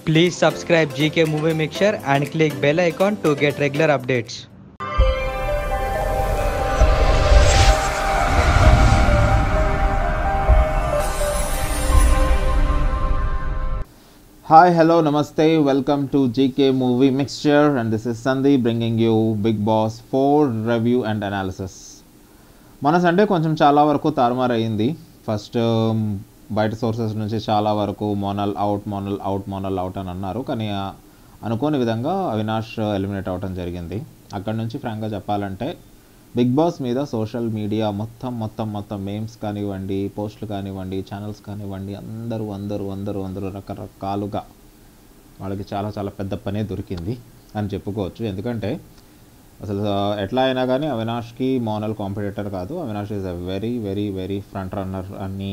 Please subscribe GK Movie Mixture and click bell icon to get regular updates. Hi, hello, namaste, welcome to GK Movie Mixture and this is Sandeep bringing you Big Boss 4 review and analysis. మన Sunday కొంచెం చాలా వరకు తారుమారు అయింది. First బయట sources నుంచి చాలా వరకు మోనల్ అవుట్ అని అన్నారు. కానీ అనుకోని విధంగా అవినాష్ ఎలిమినేట్ అవ్వడం జరిగింది. అక్కడ నుంచి ఫ్రాంక్గా చెప్పాలంటే బిగ్ బాస్ మీద సోషల్ మీడియా మొత్తం మేమ్స్ కానివ్వండి, పోస్టులు కానివ్వండి, ఛానల్స్ కానివ్వండి, అందరూ రకరకాలుగా వాళ్ళకి చాలా పెద్ద పనే దొరికింది అని చెప్పుకోవచ్చు. ఎందుకంటే అసలు ఎట్లా అయినా కానీ అవినాష్కి మోనల్ కాంపిటేటర్ కాదు. Avinash is a very front runner అని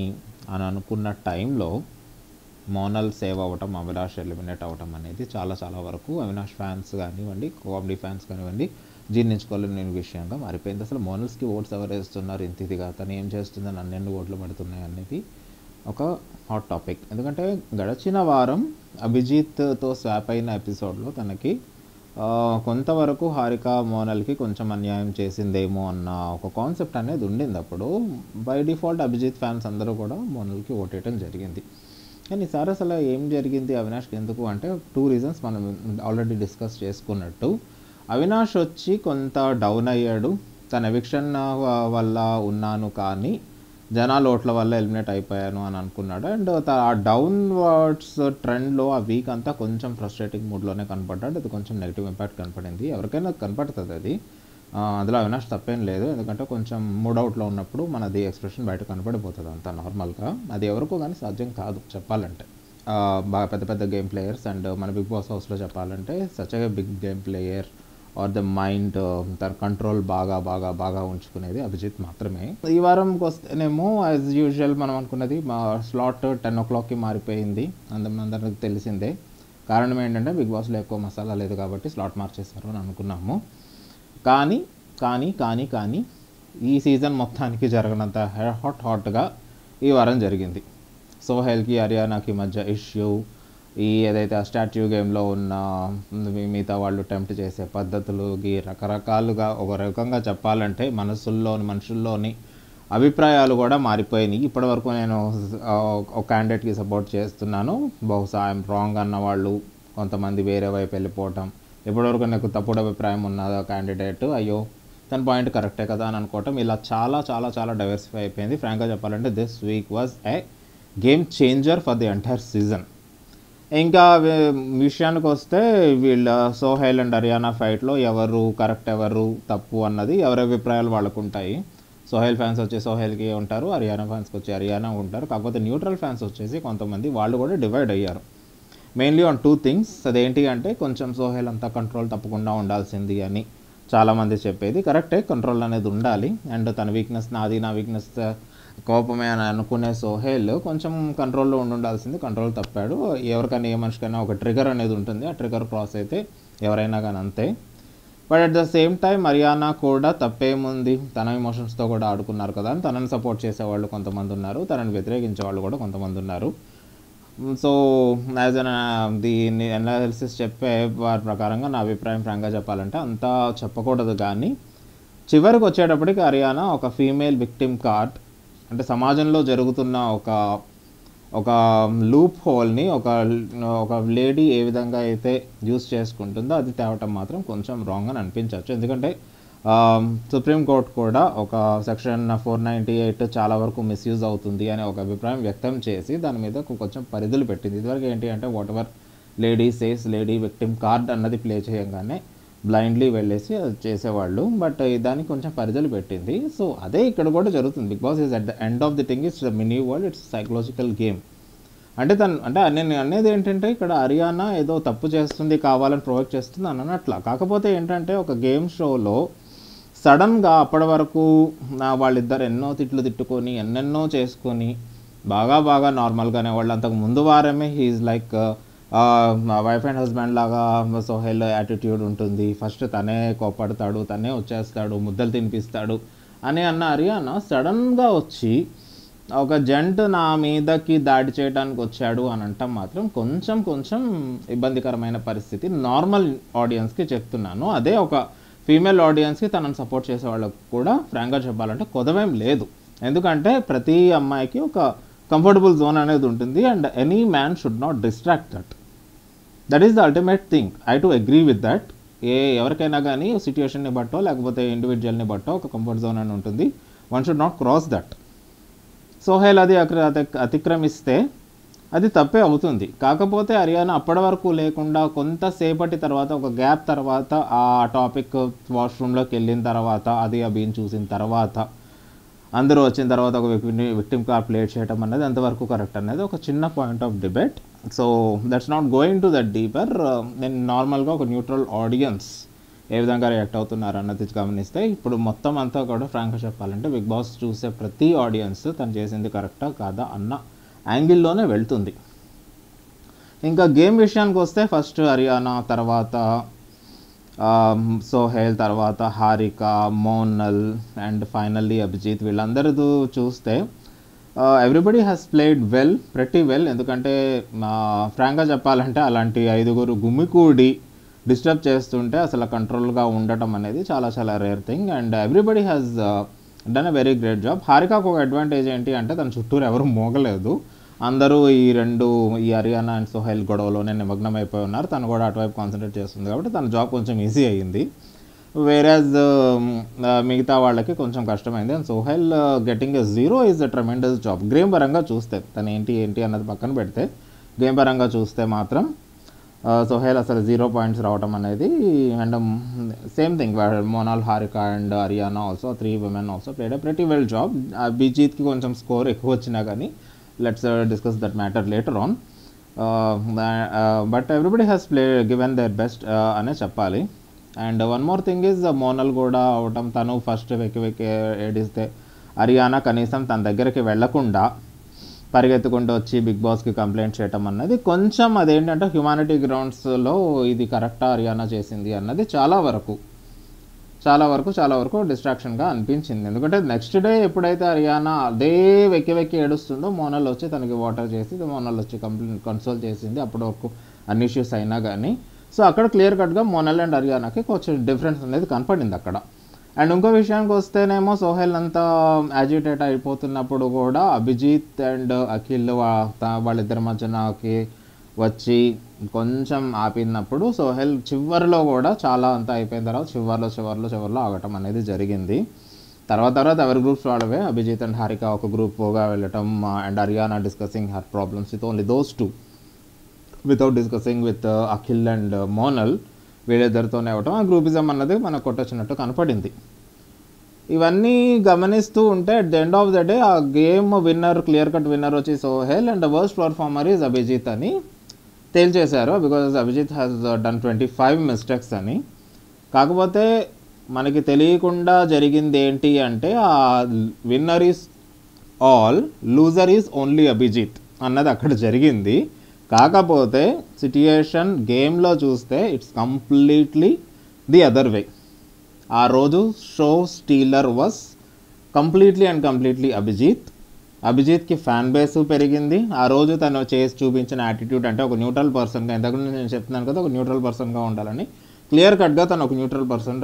అనుకున్న టైంలో మోనల్ సేవ్ అవ్వటం, అవినాష్ ఎలిమినేట్ అవ్వటం అనేది చాలా వరకు అవినాష్ ఫ్యాన్స్ కానివ్వండి, కామెడీ ఫ్యాన్స్ కానివ్వండి జీర్ణించుకోలేని విషయంగా మారిపోయింది. అసలు మోనల్స్కి ఓట్స్ ఎవరు వేస్తున్నారు, ఇంతిదిగా తను ఏం చేస్తుంది, నన్ను ఓట్లు పడుతున్నాయి అనేది ఒక హాట్ టాపిక్. ఎందుకంటే గడిచిన వారం అభిజిత్తో స్వాప్ అయిన ఎపిసోడ్లో తనకి కొంతవరకు హారిక మోనల్కి కొంచెం అన్యాయం చేసిందేమో అన్న ఒక కాన్సెప్ట్ అనేది ఉండింది. అప్పుడు బై డిఫాల్ట్ అభిజిత్ ఫ్యాన్స్ అందరూ కూడా మోనల్కి ఓటేయటం జరిగింది. కానీ ఈసారి అసలు ఏం జరిగింది అవినాష్కి ఎందుకు అంటే 2 రీజన్స్ మనం ఆల్రెడీ డిస్కస్ చేసుకున్నట్టు. అవినాష్ వచ్చి కొంత డౌన్ అయ్యాడు. తన ఎవిక్షన్ వల్ల ఉన్నాను కానీ జనాల ఓట్ల వల్ల ఎలిమినేట్ అయిపోయాను అని అనుకున్నాడు. అండ్ ఆ డౌన్ వర్డ్స్ ట్రెండ్లో ఆ వీక్ అంతా కొంచెం ఫ్రస్ట్రేటింగ్ మూడ్లోనే కనపడ్డాడు. అది కొంచెం నెగిటివ్ ఇంపాక్ట్ కనపడింది. ఎవరికైనా కనపడుతుంది అది. అందులో అవినాష్ తప్పేం లేదు. ఎందుకంటే కొంచెం మూడ్ అవుట్లో ఉన్నప్పుడు మనది ఎక్స్ప్రెషన్ బయట కనపడిపోతుంది అంత నార్మల్గా. అది ఎవరికో కానీ సాధ్యం కాదు చెప్పాలంటే. బాగా పెద్ద గేమ్ ప్లేయర్స్ అండ్ మన బిగ్ బాస్ హౌస్లో చెప్పాలంటే such a big game player or the mind తన కంట్రోల్ బాగా ఉంచుకునేది అభిజిత్ మాత్రమే. ఈ వారంకి వస్తేనేమో యాజ్ యూజువల్ మనం అనుకున్నది మా స్లాట్ 10 o'clockకి మారిపోయింది. అందరికి తెలిసిందే. కారణం ఏంటంటే బిగ్ బాస్లో ఎక్కువ మసాలా లేదు కాబట్టి స్లాట్ మార్చేశారు అని అనుకున్నాము. కానీ ఈ సీజన్ మొత్తానికి జరగనంత హాట్గా ఈ వారం జరిగింది. సోహెల్కి హర్యానాకి మధ్య ఇష్యూ, ఈ ఏదైతే ఆ స్టాట్యూ గేమ్లో ఉన్న మిగతా వాళ్ళు టెంప్ట్ చేసే పద్ధతులుకి రకరకాలుగా ఒక రకంగా చెప్పాలంటే మనుషుల్లోని అభిప్రాయాలు కూడా మారిపోయినాయి. ఇప్పటివరకు నేను ఒక క్యాండిడేట్కి సపోర్ట్ చేస్తున్నాను, బహుశా ఐఎమ్ రాంగ్ అన్న వాళ్ళు కొంతమంది వేరే వైపు వెళ్ళిపోవటం, ఇప్పటివరకు నాకు తప్పుడు అభిప్రాయం ఉన్న క్యాండిడేట్ అయ్యో తన పాయింట్ కరెక్టే కదా అని అనుకోవటం, ఇలా చాలా డైవర్సిఫై అయిపోయింది. ఫ్రాంక్గా చెప్పాలంటే this week was a game changer for the entire season. ఇంకా విషయానికి వస్తే వీళ్ళ సోహెల్ అండ్ హర్యానా ఫైట్లో ఎవరు కరెక్ట్ ఎవరు తప్పు అన్నది ఎవరి అభిప్రాయాలు వాళ్ళకు ఉంటాయి. సోహెల్ ఫ్యాన్స్ వచ్చి సోహెల్కి ఉంటారు, హర్యానా ఫ్యాన్స్కి వచ్చి హర్యానా ఉంటారు. కాకపోతే న్యూట్రల్ ఫ్యాన్స్ వచ్చేసి కొంతమంది వాళ్ళు కూడా డివైడ్ అయ్యారు. Mainly on 2 things. అదేంటి అంటే కొంచెం సోహెల్ అంతా కంట్రోల్ తప్పకుండా ఉండాల్సింది అని చాలామంది చెప్పేది కరెక్టే, కంట్రోల్ అనేది ఉండాలి. అండ్ తన వీక్నెస్ నాది, నా వీక్నెస్ కోపమే అని అనుకునే సోహెల్ కొంచెం కంట్రోల్లో ఉండాల్సింది, కంట్రోల్ తప్పాడు. ఎవరికైనా ఏ మనిషికైనా ఒక ట్రిగర్ అనేది ఉంటుంది, ఆ ట్రిగర్ క్రాస్ అయితే ఎవరైనా కానీ అంతే. But at the same time Haryana కూడా తప్పేముంది, తన ఎమోషన్స్తో కూడా ఆడుకున్నారు కదా అని తనని సపోర్ట్ చేసేవాళ్ళు కొంతమంది ఉన్నారు, తనని వ్యతిరేకించే వాళ్ళు కూడా కొంతమంది ఉన్నారు. సో యాజ్ అన్ దీన్ని అనాలిసిస్ చెప్పే వారి ప్రకారంగా నా అభిప్రాయం ఫ్రాంక్గా చెప్పాలంటే అంతా చెప్పకూడదు. కానీ చివరికి వచ్చేటప్పటికి హర్యానా ఒక ఫీమేల్ విక్టిమ్ కార్డ్, అంటే సమాజంలో జరుగుతున్న ఒక లూప్ హోల్ని ఒక లేడీ ఏ విధంగా అయితే యూజ్ చేసుకుంటుందో అది తేవటం మాత్రం కొంచెం రాంగ్ అని అనిపించవచ్చు. ఎందుకంటే సుప్రీంకోర్టు కూడా ఒక సెక్షన్ 498 చాలా వరకు మిస్యూజ్ అవుతుంది అనే ఒక అభిప్రాయం వ్యక్తం చేసి దాని మీద కొంచెం పరిధులు పెట్టింది. ఇదివరకు ఏంటి అంటే what ever lady says lady victim card అన్నది ప్లే చేయగానే బ్లైండ్లీ వెళ్ళేసి అది చేసేవాళ్ళు. బట్ దానికి కొంచెం పరిధులు పెట్టింది. సో అదే ఇక్కడ కూడా జరుగుతుంది. Bigg Boss is at the end of the thing it's the mini world, it's psychological game. అంటే నేను అనేది ఏంటంటే ఇక్కడ హర్యానా ఏదో తప్పు చేస్తుంది, కావాలని ప్రొవోక్ చేస్తుంది అని అన్నట్లా. కాకపోతే ఏంటంటే ఒక గేమ్ షోలో సడన్గా అప్పటి వరకు వాళ్ళిద్దరు ఎన్నో తిట్లు తిట్టుకొని ఎన్నెన్నో చేసుకొని బాగా నార్మల్గానే వాళ్ళు అంతకు ముందు వారమే he is like wife and husband లాగా సోహెల్ యాటిట్యూడ్ ఉంటుంది. ఫస్ట్ తనే కోపడతాడు, తనే వచ్చేస్తాడు, ముద్దలు తినిపిస్తాడు అని అన్న హర్యానా సడన్గా వచ్చి ఒక జంట్ నా మీదకి దాడి చేయడానికి వచ్చాడు అని అంటాం మాత్రం కొంచెం ఇబ్బందికరమైన పరిస్థితి. నార్మల్ ఆడియన్స్కి చెప్తున్నాను. అదే ఒక ఫీమేల్ ఆడియన్స్కి తనను సపోర్ట్ చేసే వాళ్ళకు కూడా ఫ్రాంక్గా చెప్పాలంటే కొదవేం లేదు. ఎందుకంటే ప్రతి అమ్మాయికి ఒక కంఫర్టబుల్ జోన్ అనేది ఉంటుంది and any man should not distract that is the ultimate thing. I to agree with that. ఎవరికైనా కానీ సిచ్యుయేషన్ని బట్టో లేకపోతే ఇండివిజువల్ని బట్టో ఒక కంఫర్ట్ జోన్ అని ఉంటుంది. One should not cross that. Sohel అది అతిక్రమిస్తే అది తప్పే అవుతుంది. కాకపోతే హరియానా అప్పటి వరకు లేకుండా కొంతసేపటి తర్వాత ఒక గ్యాప్ తర్వాత ఆ టాపిక్ వాష్రూమ్లోకి వెళ్ళిన తర్వాత అది అభిని చూసిన తర్వాత అందరూ వచ్చిన తర్వాత ఒక విక్టిమ్ కార్డ్ ప్లే చేయడం అనేది ఎంతవరకు కరెక్ట్ అనేది ఒక చిన్న point of debate. So that's not going to that deeper. నేను నార్మల్గా ఒక న్యూట్రల్ ఆడియన్స్ ఏ విధంగా రియాక్ట్ అవుతున్నారు అన్నది గమనిస్తే ఇప్పుడు మొత్తం అంతా కూడా ఫ్రాంక్గా చెప్పాలంటే బిగ్ బాస్ చూసే ప్రతి ఆడియన్స్ తను చేసింది కరెక్టా కాదా అన్న యాంగిల్లోనే వెళ్తుంది. ఇంకా గేమ్ విషయానికి వస్తే ఫస్ట్ హరియానా, తర్వాత సోహెల్, తర్వాత హారిక, మోనల్ అండ్ ఫైనల్లీ అభిజిత్, వీళ్ళందరూ చూస్తే everybody has played well, pretty well. ఎందుకంటే ఫ్రాంక్గా చెప్పాలంటే అలాంటి 5 గుమికూడి డిస్టర్బ్ చేస్తుంటే అసలు కంట్రోల్గా ఉండటం అనేది చాలా rare thing and everybody has done a very great job. హారికాకు ఒక అడ్వాంటేజ్ ఏంటి అంటే తన చుట్టూరు ఎవరు మోగలేదు. అందరూ ఈ హరియానా అండ్ సోహెల్ గొడవలోనే నిమగ్నం అయిపోయి ఉన్నారు. తను కూడా అటువైపు కాన్సన్ట్రేట్ చేస్తుంది కాబట్టి తన జాబ్ కొంచెం ఈజీ అయ్యింది. వేరాజ్ మిగతా వాళ్ళకి కొంచెం కష్టమైంది. And Sohel getting a 0 is a tremendous job. Game పరంగా చూస్తే తను ఏంటి అన్నది పక్కన పెడితే గేమ్ పరంగా చూస్తే మాత్రం సోహెల్ అసలు 0 పాయింట్స్ రావటం అనేది and same thing Monal, Harika and Ariyana also 3 women also played a pretty well job. అభిజిత్కి కొంచెం స్కోర్ ఎక్కువ వచ్చినా కానీ let's discuss that matter later on. But everybody has given their best అనే చెప్పాలి. And one more thing is Monal కూడా అవటం, తను ఫస్ట్ వెక్కి ఏడిస్తే హరియానా కనీసం తన దగ్గరికి వెళ్లకుండా పరిగెత్తుకుంటూ వచ్చి బిగ్ బాస్కి కంప్లైంట్ చేయటం అన్నది కొంచెం అదేంటంటే హ్యుమానిటీ గ్రౌండ్స్లో ఇది కరెక్టా హరియానా చేసింది అన్నది చాలా వరకు డిస్ట్రాక్షన్గా అనిపించింది. ఎందుకంటే నెక్స్ట్ డే ఎప్పుడైతే హరియానా అదే వెక్కి ఏడుస్తుందో మోనల్ వచ్చి తనకి వాటర్ చేసి మోనల్ వచ్చి కన్సోల్ చేసింది అప్పటి వరకు అన్ని ఇష్యూస్ అయినా కానీ. సో అక్కడ క్లియర్ కట్గా మోనల్ అండ్ హరియానాకి కొంచెం డిఫరెన్స్ అనేది కనపడింది అక్కడ. అండ్ ఇంకో విషయానికి వస్తేనేమో సోహెల్ అంతా యాజిటేట్ అయిపోతున్నప్పుడు కూడా అభిజిత్ అండ్ అఖిల్ వాళ్ళిద్దరి మధ్యనకి వచ్చి కొంచెం ఆపినప్పుడు సోహెల్ చివరిలో కూడా చాలా అంతా అయిపోయిన తర్వాత చివరిలో ఆగటం అనేది జరిగింది. తర్వాత ఎవరి గ్రూప్స్ వాళ్ళవే, అభిజిత్ అండ్ హారిక ఒక గ్రూప్గా వెళ్ళటం and Ariyana discussing her problems with only those 2 without discussing with Akhil and Monal, వీళ్ళిద్దరితోనే అవ్వటం ఆ గ్రూపిజం అన్నది మనకు కొట్టొచ్చినట్టు కనపడింది. ఇవన్నీ గమనిస్తూ ఉంటే at the end of the day ఆ గేమ్ క్లియర్ కట్ విన్నర్ వచ్చి Sohel and the worst performer is Abhijeet అని తేల్చేశారు. Because Abhijeet has done 25 mistakes అని. కాకపోతే మనకి తెలియకుండా జరిగింది ఏంటి అంటే ఆ winner is all, loser is only Abhijeet అన్నది అక్కడ జరిగింది. కాకపోతే సిట్యుయేషన్ గేమ్లో చూస్తే it's completely the other way. ఆ రోజు షో స్టీలర్ వాస్ కంప్లీట్లీ అభిజిత్కి ఫ్యాన్ బేస్ పెరిగింది. ఆ రోజు తను చేసి చూపించిన యాటిట్యూడ్ అంటే ఒక న్యూట్రల్ పర్సన్గా, ఇంతకుముందు నేను చెప్తున్నాను కదా ఒక న్యూట్రల్ పర్సన్గా ఉండాలని, క్లియర్ కట్గా తను ఒక న్యూట్రల్ పర్సన్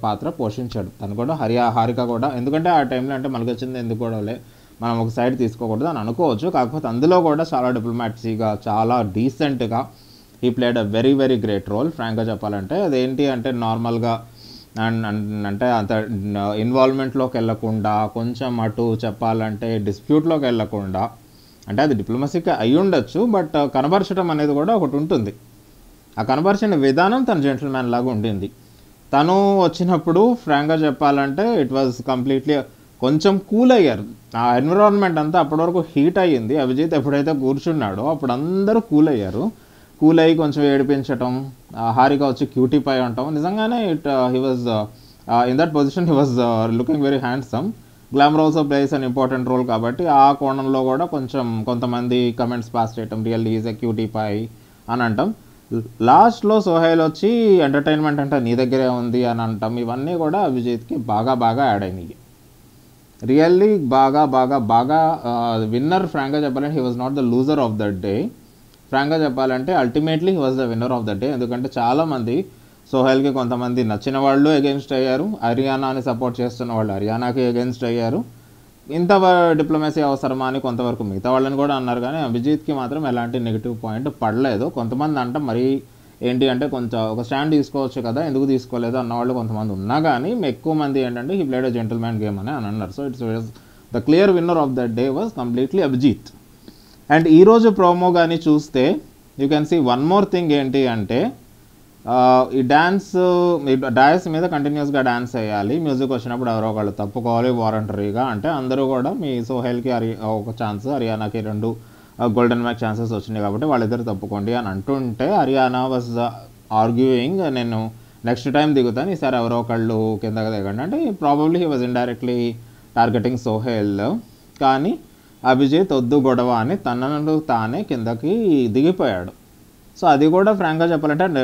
పాత్ర పోషించాడు. తను కూడా హారిక కూడా, ఎందుకంటే ఆ టైంలో అంటే మనకు వచ్చింది ఎందుకు కూడా మనం ఒక సైడ్ తీసుకోకూడదు అని అనుకోవచ్చు. కాకపోతే అందులో కూడా చాలా డిప్లొమాట్సీగా చాలా డీసెంట్గా he played a very great role. ఫ్రాంక్గా చెప్పాలంటే అదేంటి అంటే నార్మల్గా అంటే అంత ఇన్వాల్వ్మెంట్లోకి వెళ్ళకుండా, కొంచెం అటు చెప్పాలంటే డిస్ప్యూట్లోకి వెళ్ళకుండా, అంటే అది డిప్లొమసీగా అయి ఉండొచ్చు బట్ కనబరచడం అనేది కూడా ఒకటి ఉంటుంది. ఆ కనబరిచిన విధానం తన జెంటిల్మ్యాన్ లాగా ఉండింది. తను వచ్చినప్పుడు ఫ్రాంక్గా చెప్పాలంటే ఇట్ వాజ్ కంప్లీట్లీ కొంచెం కూల్ అయ్యారు. ఆ ఎన్విరాన్మెంట్ అంతా అప్పటివరకు హీట్ అయ్యింది. అభిజిత్ ఎప్పుడైతే కూర్చున్నాడో అప్పుడు అందరూ కూల్ అయ్యి కొంచెం ఏడిపించటం, హారిక వచ్చి క్యూటీ పై ఉండటం. నిజంగానే he was in that position he was looking very handsome. Glamour also plays an important role కాబట్టి ఆ కోణంలో కూడా కొంతమంది కమెంట్స్ పాస్ చేయటం, really is a cutie pie అని అంటాం. లాస్ట్లో సోహెల్ వచ్చి ఎంటర్టైన్మెంట్ అంటే నీ దగ్గరే ఉంది అని అంటాం. ఇవన్నీ కూడా అభిజిత్కి బాగా యాడ్ అయినాయి. రియల్లీ బాగా బాగా బాగా విన్నర్ ఫ్రాంక్గా చెప్పాలంటే he was not the loser of that day. ఫ్రాంక్గా చెప్పాలంటే ultimately he was the winner of the day. ఎందుకంటే చాలామంది సోహెల్కి కొంతమంది నచ్చిన వాళ్ళు అగెన్స్ట్ అయ్యారు, హర్యానాని సపోర్ట్ చేస్తున్న వాళ్ళు హర్యానాకి అగెన్స్ట్ అయ్యారు. ఇంత డిప్లొమసీ అవసరమా అని కొంతవరకు మిగతా వాళ్ళని కూడా అన్నారు, కానీ అభిజిత్కి మాత్రం ఎలాంటి నెగిటివ్ పాయింట్ పడలేదు. కొంతమంది అంట మరీ ఏంటి అంటే కొంచెం ఒక స్టాండ్ తీసుకోవచ్చు కదా, ఎందుకు తీసుకోలేదు అన్నవాళ్ళు కొంతమంది ఉన్నా, కానీ ఎక్కువ మంది ఏంటంటే he played a gentleman game అని అన్నారు. So it's the clear winner of that day was completely Abhijeet. And ఈరోజు ప్రోమో కానీ చూస్తే you can see one more thing ఏంటి అంటే ఈ డ్యాన్స్ డాయస్ మీద కంటిన్యూస్గా డ్యాన్స్ వేయాలి, మ్యూజిక్ వచ్చినప్పుడు ఎవరో ఒకళ్ళు తప్పుకోవాలి వారంటరీగా. అంటే అందరూ కూడా మీ సోహెల్కి ఒక ఛాన్స్, హర్యానాకి 2 గోల్డెన్ మ్యాక్ ఛాన్సెస్ వచ్చినాయి కాబట్టి వాళ్ళిద్దరు తప్పుకోండి అని అంటుంటే హర్యానా వాజ్ ఆర్గ్యూయింగ్ నేను నెక్స్ట్ టైం దిగుతాను, ఈసారి ఎవరో ఒకళ్ళు కిందకి దిగండి అంటే probably he was indirectly targeting Sohel. కానీ అభిజిత్ వద్దు గొడవ అని తనను తానే కిందకి దిగిపోయాడు. సో అది కూడా ఫ్రాంక్గా చెప్పాలంటే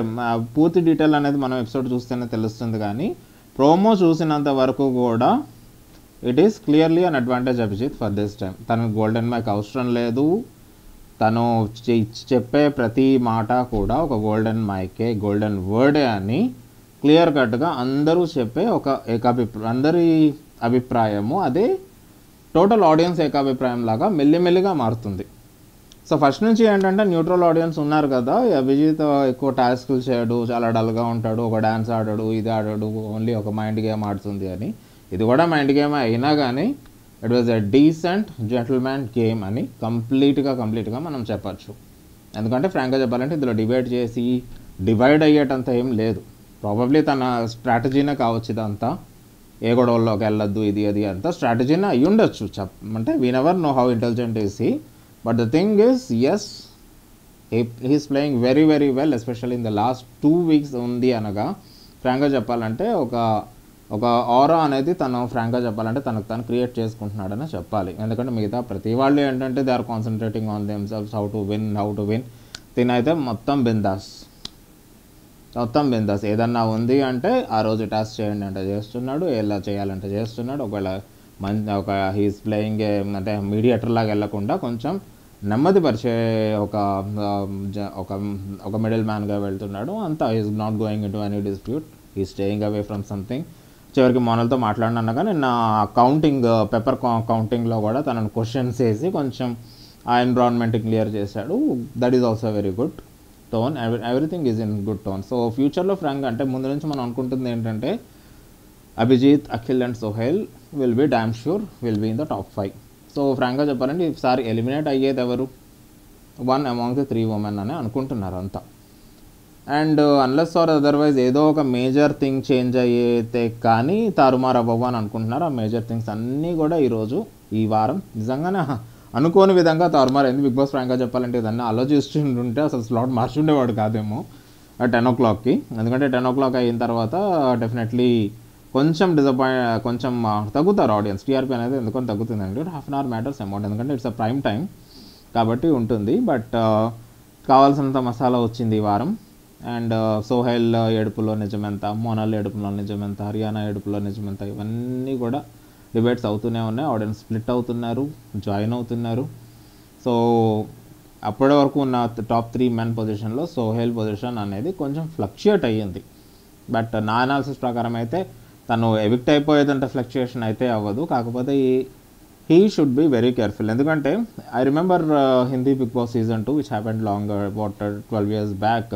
పూర్తి డీటెయిల్ అనేది మనం ఎపిసోడ్ చూస్తేనే తెలుస్తుంది, కానీ ప్రోమో చూసినంత వరకు కూడా it is clearly an advantage Abhijeet for this time. తనకు గోల్డెన్ మైక్ అవసరం లేదు, తను చెప్పే ప్రతి మాట కూడా ఒక గోల్డెన్ మైకే, గోల్డెన్ వర్డే అని క్లియర్ కట్గా అందరూ చెప్పే ఒక అందరి అభిప్రాయము అదే టోటల్ ఆడియన్స్ ఏకాభిప్రాయం లాగా మెల్లిమెల్లిగా మారుతుంది. సో ఫస్ట్ నుంచి ఏంటంటే న్యూట్రల్ ఆడియన్స్ ఉన్నారు కదా, అభిజిత్ ఎక్కువ టాస్క్లు చేయడు, చాలా డల్గా ఉంటాడు, ఒక డ్యాన్స్ ఆడాడు, ఇది ఆడాడు, ఓన్లీ ఒక మైండ్ గేమ్ ఆడుతుంది అని. ఇది కూడా మైండ్ గేమ్ అయినా కానీ it was a decent gentleman game అని కంప్లీట్గా మనం చెప్పచ్చు. ఎందుకంటే ఫ్రాంక్గా చెప్పాలంటే ఇందులో డివైడ్ అయ్యేటంత ఏం లేదు. ప్రాబబ్లీ తన స్ట్రాటజీనే కావచ్చు ఇదంతా, ఏ గొడవల్లోకి వెళ్ళొద్దు ఇది అది అంతా స్ట్రాటజీనే అయ్యి ఉండొచ్చు. అంటే we never know how intelligent is he. But the thing is, yes, he's playing very very well, especially in the last 2 weeks ఉంది అనగా ఫ్రాంక్గా చెప్పాలంటే ఒక ఆరా అనేది తను ఫ్రాంక్గా చెప్పాలంటే తనకు తను క్రియేట్ చేసుకుంటున్నాడని చెప్పాలి. ఎందుకంటే మిగతా ప్రతి వాళ్ళు ఏంటంటే they are concentrating on themselves, how to win. తినైతే మొత్తం బిందాస్. ఏదన్నా ఉంది అంటే ఆ రోజు టాస్క్ చేయండి అంటే చేస్తున్నాడు, ఎలా చేయాలంటే చేస్తున్నాడు. ఒక హీస్ ప్లేయింగ్ అంటే మీడియేటర్ లాగా వెళ్ళకుండా కొంచెం నెమ్మదిపరిచే ఒక మిడిల్ మ్యాన్గా వెళ్తున్నాడు. అంతా is not going in to any dispute, ఈ స్టేయింగ్ అవే ఫ్రమ్ సంథింగ్. చివరికి మోనల్తో మాట్లాడినాక నిన్న పెప్పర్ కౌంటింగ్లో కూడా తనను క్వశ్చన్స్ వేసి కొంచెం ఆ ఎన్విరాన్మెంట్ క్లియర్ చేశాడు. That is also very good tone, everything is in good tone. So ఫ్యూచర్లో ఫ్రాంక్ అంటే ముందు నుంచి మనం అనుకుంటుంది ఏంటంటే Abhijeet, Akhil and Sohel will be damn sure will be in the top 5. So ఫ్రాంక్గా చెప్పాలంటే ఈసారి ఎలిమినేట్ అయ్యేది ఎవరు, 1 అమాంగ్ ది 3 women అని అనుకుంటున్నారు అంతా. అండ్ అన్లెస్ ఆర్ అదర్వైజ్ ఏదో ఒక మేజర్ థింగ్ చేంజ్ అయ్యేతే కానీ తారుమారు అవ్వవు అని అనుకుంటున్నారు. ఆ మేజర్ థింగ్స్ అన్నీ కూడా ఈ వారం నిజంగానే అనుకోని విధంగా తారుమారు అయింది. బిగ్ బాస్ ఫ్రాంక్గా చెప్పాలంటే ఇదన్నీ ఆలోచిస్తుంటే అసలు స్లాట్ మార్చుండేవాడు కాదేమో 10 o'clockకి. ఎందుకంటే 10 o'clock అయిన తర్వాత డెఫినెట్లీ కొంచెం తగ్గుతారు ఆడియన్స్. టీఆర్పీ అనేది ఎందుకని తగ్గుతుందండి, 1/2 hour మ్యాటర్స్ అమౌంట్, ఎందుకంటే ఇట్స్ అ ప్రైమ్ టైం కాబట్టి ఉంటుంది. బట్ కావాల్సినంత మసాలా వచ్చింది ఈ వారం. అండ్ సోహెల్ ఏడుపులో నిజమెంత, మోనల్ ఏడుపులో నిజమెంత, హర్యానా ఏడుపులో నిజమెంత, ఇవన్నీ కూడా డిబేట్స్ అవుతూనే ఉన్నాయి. ఆడియన్స్ స్ప్లిట్ అవుతున్నారు, జాయిన్ అవుతున్నారు. సో అప్పటి వరకు ఉన్న టాప్ 3 men పొజిషన్లో సోహెల్ పొజిషన్ అనేది కొంచెం ఫ్లక్చుయేట్ అయ్యింది. బట్ నా అనాలిసిస్ ప్రకారం అయితే తను ఎవిక్ట్ అయిపోయేదంటే ఫ్లక్చుయేషన్ అయితే అవ్వదు. కాకపోతే he should be very careful. ఎందుకంటే I remember Hindi Bigg Boss season 2 which happened long about 12 years back.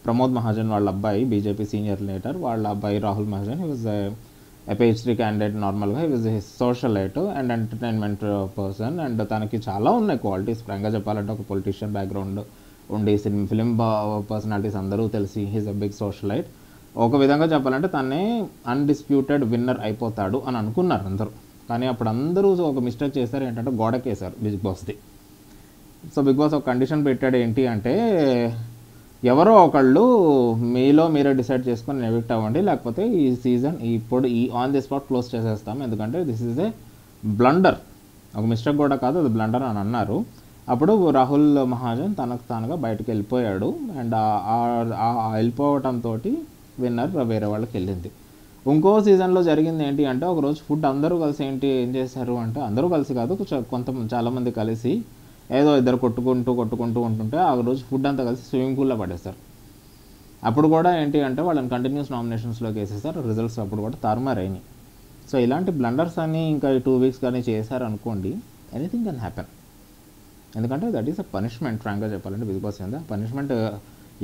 Pramod Mahajan వాళ్ళ అబ్బాయి, బీజేపీ సీనియర్ లీడర్, వాళ్ళ అబ్బాయి Rahul Mahajan, he was a PhD candidate నార్మల్గా. He was socialite and entertainment person. And తనకి చాలా ఉన్నాయి qualities. ఫ్రాంక్గా చెప్పాలంటే ఒక పొలిటీషియన్ బ్యాక్గ్రౌండ్ ఉండి ఫిలిం పర్సనాలిటీస్ అందరూ తెలిసి హీజ్ అ బిగ్ సోషలైట్. ఒక విధంగా చెప్పాలంటే తనే అన్డిస్ప్యూటెడ్ విన్నర్ అయిపోతాడు అని అనుకున్నారు అందరూ. కానీ అప్పుడు అందరూ ఒక మిస్టేక్ చేశారు, ఏంటంటే గోడకేశారు బిగ్ బాస్ది. సో బిగ్ బాస్ ఒక కండిషన్ పెట్టాడు ఏంటి అంటే ఎవరో ఒకళ్ళు మీరే డిసైడ్ చేసుకొని ఎవిక్ట్ అవ్వండి, లేకపోతే ఈ సీజన్ ఇప్పుడు ఆన్ ది స్పాట్ క్లోజ్ చేసేస్తాం. ఎందుకంటే దిస్ ఈజ్ ఏ బ్లండర్, ఒక మిస్టేక్ కూడా కాదు, అది బ్లండర్ అని అన్నారు. అప్పుడు రాహుల్ మహాజన్ తనకు తానుగా బయటకు వెళ్ళిపోయాడు. అండ్ వెళ్ళిపోవటంతో విన్నర్ వేరే వాళ్ళకి వెళ్ళింది. ఇంకో సీజన్లో జరిగింది ఏంటి అంటే ఒకరోజు ఫుడ్ అందరూ కలిసి ఏం చేశారు అంటే అందరూ కలిసి కాదు చాలామంది కలిసి ఏదో ఇద్దరు కొట్టుకుంటూ ఉంటుంటే ఆ రోజు ఫుడ్ అంతా కలిసి స్విమ్మింగ్ పూల్లో పడేస్తారు. అప్పుడు కూడా ఏంటి అంటే వాళ్ళని కంటిన్యూస్ నామినేషన్స్లోకి వేసేసారు. రిజల్ట్స్ అప్పుడు కూడా తారుమారైనాయి. సో ఇలాంటి బ్లండర్స్ అని ఇంకా 2 వీక్స్ కానీ చేశారు అనుకోండి, ఎనీథింగ్ కెన్ హ్యాపెన్. ఎందుకంటే దట్ ఈస్ అ పనిష్మెంట్. ఫ్రాంక్గా చెప్పాలంటే బిగ్ బాస్ కింద పనిష్మెంట్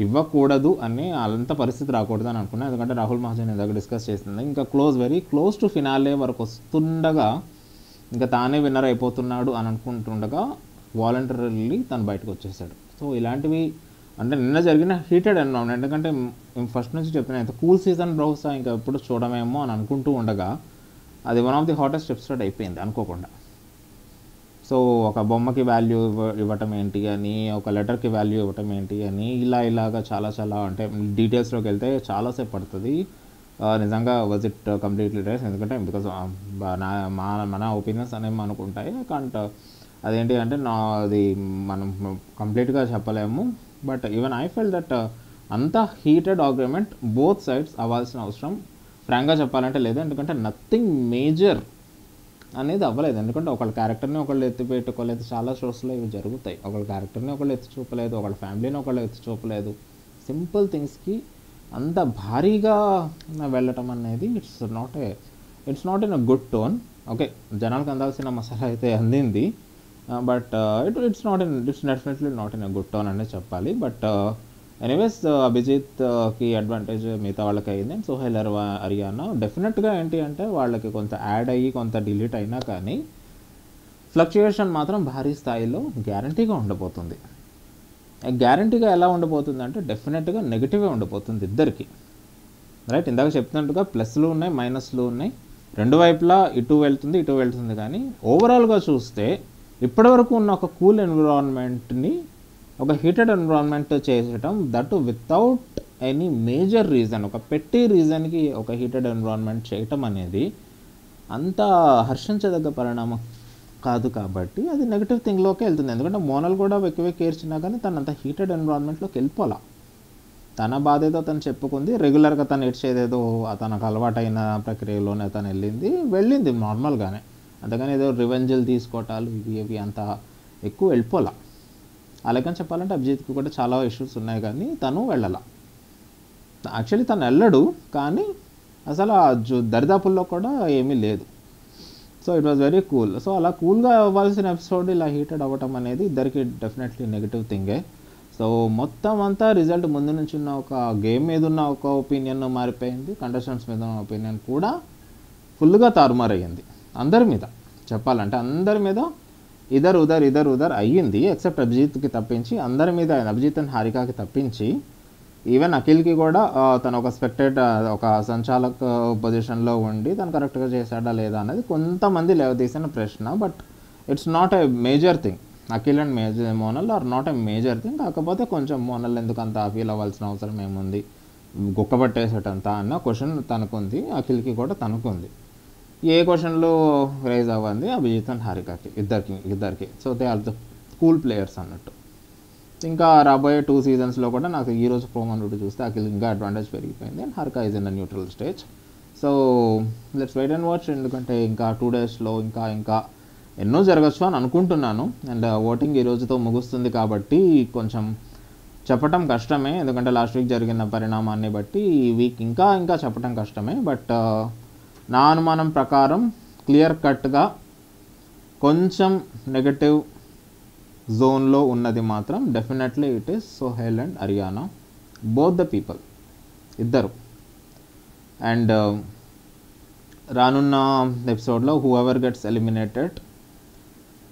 ఇవ్వకూడదు అని అంత పరిస్థితి రాకూడదు అని అనుకున్నాను. ఎందుకంటే రాహుల్ మహాజన్ ఇందాక డిస్కస్ చేసింది, ఇంకా వెరీ క్లోజ్ టు ఫినాలే వరకు వస్తుండగా ఇంకా తానే విన్నర్ అయిపోతున్నాడు అని అనుకుంటుండగా వాలంటరీలీ తను బయటకు వచ్చేసాడు. సో ఇలాంటివి అంటే నిన్న జరిగిన హీటెడ్ ఎన్విరాన్మెంట్, ఎందుకంటే ఫస్ట్ నుంచి చెప్తున్నా ఇంత కూల్ సీజన్ బహుశా ఇంకా ఎప్పుడు చూడమేమో అని అనుకుంటూ ఉండగా అది one of the hottest episode అయిపోయింది అనుకోకుండా. సో ఒక బొమ్మకి వాల్యూ ఇవ్వటం ఏంటి అని, ఒక లెటర్కి వాల్యూ ఇవ్వటం ఏంటి అని ఇలాగా చాలా అంటే డీటెయిల్స్లోకి వెళ్తే చాలాసేపు పడుతుంది. నిజంగా వాజ్ ఇట్ కంప్లీట్లీ రైస్, ఎందుకంటే బికాజ్ మన ఒపీనియన్స్ అనేవి అనుకుంటాయి. కాంట్ అదేంటి అంటే అది మనం కంప్లీట్గా చెప్పలేము. But even I felt that అంత హీటెడ్ ఆర్గ్యుమెంట్ బోత్ సైడ్స్ అవ్వాల్సిన అవసరం ఫ్రాంక్గా చెప్పాలంటే లేదు. ఎందుకంటే నథింగ్ మేజర్ అనేది అవ్వలేదు. ఎందుకంటే ఒకళ్ళ క్యారెక్టర్ని ఒకళ్ళు ఎత్తిపెట్టుకోలేదు. చాలా షోస్లో ఇవి జరుగుతాయి. ఒకళ్ళ క్యారెక్టర్ని ఒకళ్ళు ఎత్తి చూపలేదు, ఒకళ్ళ ఫ్యామిలీని ఒకళ్ళు ఎత్తి చూపలేదు. సింపుల్ థింగ్స్కి అంత భారీగా వెళ్ళటం అనేది it's not in a good tone. Okay, జనాలకు అందాల్సిన మసాలా అయితే అందింది, but it's definitely not in a good tone అనే చెప్పాలి. బట్ ఎనీవేస్ అభిజిత్కి అడ్వాంటేజ్ మిగతా వాళ్ళకి అయింది. సోహెల్ అరియానా డెఫినెట్గా ఏంటి అంటే వాళ్ళకి కొంత యాడ్ అయ్యి కొంత డిలీట్ అయినా కానీ ఫ్లక్చుయేషన్ మాత్రం భారీ స్థాయిలో గ్యారంటీగా ఉండబోతుంది. గ్యారంటీగా ఎలా ఉండబోతుంది అంటే డెఫినెట్గా నెగిటివే ఉండబోతుంది ఇద్దరికి. రైట్, ఇందాక చెప్తున్నట్టుగా ప్లస్లు ఉన్నాయి, మైనస్లు ఉన్నాయి, రెండు వైపులా ఇటు వెళ్తుంది. కానీ ఓవరాల్గా చూస్తే ఇప్పటివరకు ఉన్న ఒక కూల్ ఎన్విరాన్మెంట్ని ఒక హీటెడ్ ఎన్విరాన్మెంట్ చేసటం, that without any major reason, ఒక పెట్టి రీజన్కి ఒక హీటెడ్ ఎన్విరాన్మెంట్ చేయటం అనేది అంత హర్షించదగ్గ పరిణామం కాదు. కాబట్టి అది నెగిటివ్ థింగ్లోకి వెళ్తుంది. ఎందుకంటే మోనల్ కూడా వెక్కి ఏడ్చినా కానీ తను అంత హీటెడ్ ఎన్విరాన్మెంట్లోకి వెళ్ళిపోలా. తన బాధ ఏదో తను చెప్పుకుంది, రెగ్యులర్గా తను ఏడ్చేదేదో తనకు అలవాటైన ప్రక్రియలోనే తను వెళ్ళింది నార్మల్గానే. అంతగాని ఏదో రివెంజ్లు తీసుకోవటాలు ఇవి అంత ఎక్కువ వెళ్ళిపోలా. అలాగని చెప్పాలంటే అభిజిత్కి కూడా చాలా ఇష్యూస్ ఉన్నాయి, కానీ తను వెళ్ళాల. యాక్చువల్లీ తను వెళ్ళడు, కానీ అసలు ఆ దరిదాపుల్లో కూడా ఏమీ లేదు. So it was very cool. So అలా కూల్గా అవ్వాల్సిన ఎపిసోడ్ ఇలా హీటెడ్ అవ్వటం అనేది ఇద్దరికి డెఫినెట్లీ నెగిటివ్ థింగే. సో మొత్తం అంతా రిజల్ట్ ముందు నుంచి ఉన్న ఒక గేమ్ మీద ఉన్న ఒక ఒపీనియన్ మారిపోయింది, కంటెస్టెంట్స్ మీద ఉన్న ఒపీనియన్ కూడా ఫుల్గా తారుమారయ్యింది. అందరి మీద చెప్పాలంటే అందరి మీద ఇదర్ ఉదర్ అయ్యింది, ఎక్సెప్ట్ అభిజిత్కి తప్పించి. అందరి మీద అభిజిత్ అండ్ హారికాకి తప్పించి ఈవెన్ అఖిల్కి కూడా తను ఒక ఒక సంచాలక పొజిషన్లో ఉండి తను కరెక్ట్గా చేశాడా లేదా అనేది కొంతమంది లేవదీసిన ప్రశ్న. But it's not a major thing. Akhil and Monal are not a major thing. కాకపోతే కొంచెం మోనల్ ఎందుకు అంత ఫీల్ అవ్వాల్సిన అవసరం ఏముంది, గుక్కబట్టేసేటంతా అన్న క్వశ్చన్ తనకుంది, అఖిల్కి కూడా తనకుంది. ఏ క్వశ్చన్లో రైజ్ అవ్వంది అభిజిత్ అండ్ హారికాకి ఇద్దరికి. So they are the cool players అన్నట్టు. ఇంకా రాబోయే 2 సీజన్స్లో కూడా నాకు ఈరోజు ప్రోమో నుండి చూస్తే అఖిల్ ఇంకా అడ్వాంటేజ్ పెరిగిపోయింది and Harika is in the neutral stage. So let's wait and watch. ఎందుకంటే ఇంకా 2 డేస్లో ఇంకా ఎన్నో జరగచ్చు అని అనుకుంటున్నాను. అండ్ ఓటింగ్ ఈ రోజుతో ముగుస్తుంది కాబట్టి కొంచెం చెప్పటం కష్టమే, ఎందుకంటే లాస్ట్ వీక్ జరిగిన పరిణామాన్ని బట్టి ఈ వీక్ ఇంకా చెప్పటం కష్టమే. బట్ నా అనుమానం ప్రకారం క్లియర్ కట్గా కొంచెం నెగటివ్ జోన్లో ఉన్నది మాత్రం definitely it is Sohel and Ariyana, both the people ఇద్దరు. అండ్ రానున్న ఎపిసోడ్లో whoever gets eliminated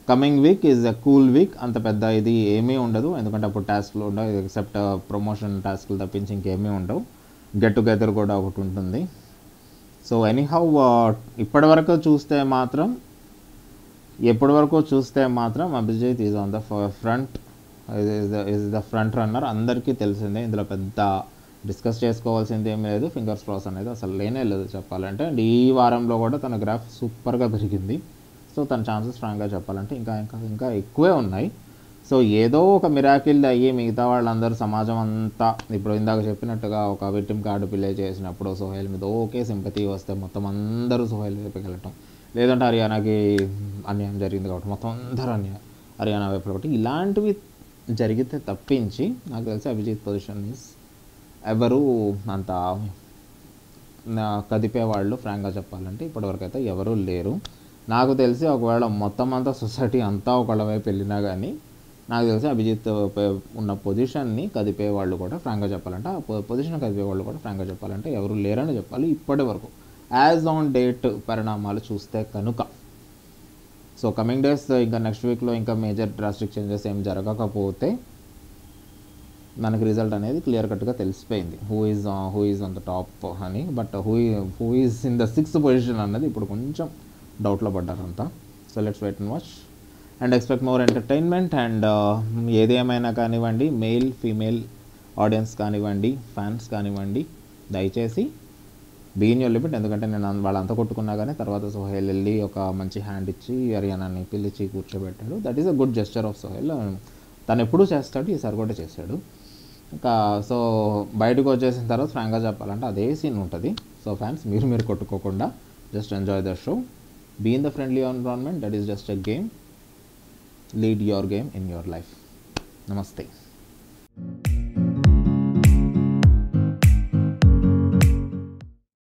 coming week is a cool week. అంత పెద్ద ఇది ఏమీ ఉండదు, ఎందుకంటే అప్పుడు టాస్క్లు ఉండవు ఎక్సెప్ట్ ప్రమోషన్ టాస్క్లు తప్పించి ఇంకేమీ ఉండవు. గెట్ టుగెదర్ కూడా ఒకటి ఉంటుంది. సో ఎనీహౌ ఎప్పటివరకు చూస్తే మాత్రం Abhijeet is on the front, is the front runner. అందరికీ తెలిసిందే, ఇందులో పెద్ద డిస్కస్ చేసుకోవాల్సింది ఏమీ లేదు. ఫింగర్స్ క్రాస్ అనేది అసలు లేనే లేదు చెప్పాలంటే. అండ్ ఈ వారంలో కూడా తన గ్రాఫ్ సూపర్గా పెరిగింది. సో తన ఛాన్సెస్ స్ట్రాంగ్గా చెప్పాలంటే ఇంకా ఎక్కువే ఉన్నాయి. సో ఏదో ఒక మిరాకిల్ అయ్యి మిగతా వాళ్ళందరూ సమాజం అంతా ఇప్పుడు ఇందాక చెప్పినట్టుగా ఒక విక్టిమ్ కార్డు ప్లే చేసినప్పుడు సోహెల్ మీద ఓకే సింపతి వస్తే మొత్తం అందరూ సోహెల్ వైపుకి వెళ్ళటం, లేదంటే హర్యానాకి అన్యాయం జరిగింది కాబట్టి మొత్తం అందరూ హర్యానా వైపు కాబట్టి ఇలాంటివి జరిగితే తప్పించి నాకు తెలిసి అభిజిత్ పొజిషన్ ఈజ్ ఎవరు అంత కదిపేవాళ్ళు ఫ్రాంక్గా చెప్పాలంటే ఇప్పటివరకు అయితే ఎవరూ లేరు. నాకు తెలిసి ఒకవేళ మొత్తం అంతా సొసైటీ అంతా ఒకళ్ళ వైపు వెళ్ళినా కానీ నాకు తెలిసి అభిజిత్ ఉన్న పొజిషన్ని కదిపేవాళ్ళు కూడా ఫ్రాంక్గా చెప్పాలంటే ఆ పొజిషన్ కదిపేవాళ్ళు కూడా ఫ్రాంక్గా చెప్పాలంటే ఎవరు లేరని చెప్పాలి ఇప్పటి వరకు యాజ్ ఆన్ డేట్ పరిణామాలు చూస్తే కనుక. సో కమింగ్ డేస్ ఇంకా నెక్స్ట్ వీక్లో ఇంకా మేజర్ డ్రాస్టిక్ చేంజెస్ ఏం జరగకపోతే మనకి రిజల్ట్ అనేది క్లియర్ కట్గా తెలిసిపోయింది who is on the top అని. But who is in the 6th position అన్నది ఇప్పుడు కొంచెం డౌట్లో పడ్డారంతా. So let's wait and watch and expect more entertainment. And ఏది ఏమైనా కానివ్వండి, మెయిల్ ఫీమేల్ ఆడియన్స్ కానివ్వండి, ఫ్యాన్స్ కానివ్వండి, దయచేసి బీ ఇన్ యువర్ లిమిట్. ఎందుకంటే నేను వాళ్ళంతా కొట్టుకున్నా కానీ తర్వాత సోహెల్ వెళ్ళి ఒక మంచి హ్యాండ్ ఇచ్చి హర్యానాని పిలిచి కూర్చోబెట్టాడు. That is a good gesture of Sohel. తను ఎప్పుడూ చేస్తాడు, ఈసారి కూడా చేశాడు. ఇంకా సో బయటకు వచ్చేసిన తర్వాత ఫ్రాంక్గా చెప్పాలంటే అదే సీన్ ఉంటుంది. సో ఫ్యాన్స్ మీరు కొట్టుకోకుండా just enjoy the show, be in the friendly environment. That is just a game. Lead your game in your life. Namaste.